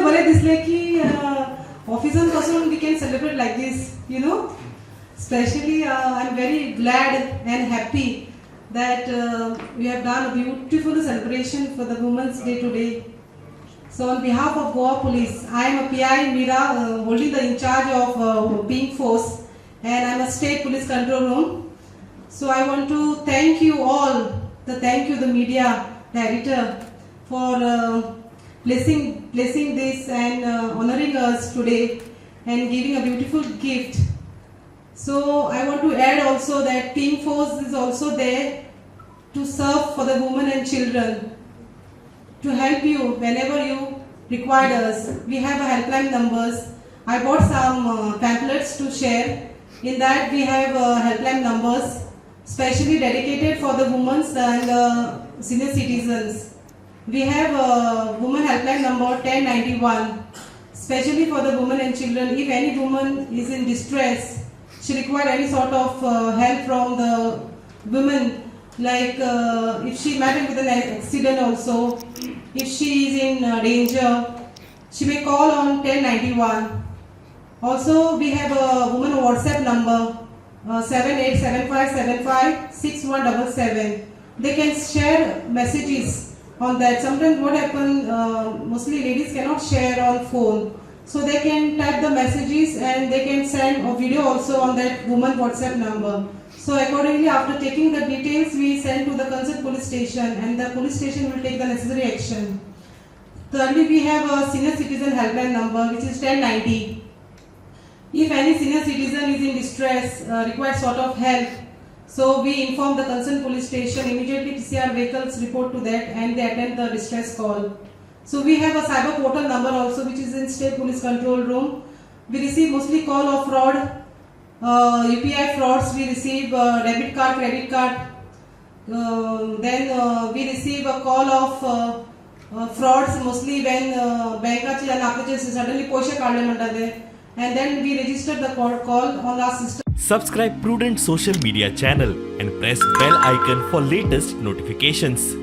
बरे दिसले की ऑफिसांपासून we can celebrate like this, you know. Especially I'm very glad and happy that we have done a beautiful celebration for the Women's Day today. So on behalf of Goa Police, I am a PI Meera, holding the in charge of Pink Force, and I am a state police control room. So I want to thank you all, thank you the media, the editor, for blessing this and honoring us today and giving a beautiful gift. So I want to add also that Pink Force is also there to serve for the women and children, to help you whenever you require us. We have a helpline numbers. I bought some pamphlets to share. In that we have helpline numbers specially dedicated for the women and senior citizens. We have a women helpline number 1091, especially for the women and children. If any woman is in distress, she requires any sort of help from the women, like if she met with an accident also, if she is in danger, she may call on 1091. Also, we have a woman WhatsApp number 7875756177. They can share messages on that. Sometimes what happens, mostly ladies cannot share on phone. So they can type the messages and they can send a video also on that woman WhatsApp number. So accordingly, after taking the details, we send to the concerned police station and the police station will take the necessary action. Thirdly, we have a senior citizen helpline number which is 1090. If any senior citizen is in distress, requires sort of help, so we inform the concerned police station, immediately PCR vehicles report to that and they attend the distress call. So we have a cyber portal number also which is in state police control room. We receive mostly call of fraud, UPI frauds, we receive debit card, credit card. Then we receive a call of frauds mostly when bankaचे आणि आपले suddenly पैसे काढले म्हणतात ते. And then we register the call on our system. Subscribe Prudent social media channel and press bell icon for latest notifications.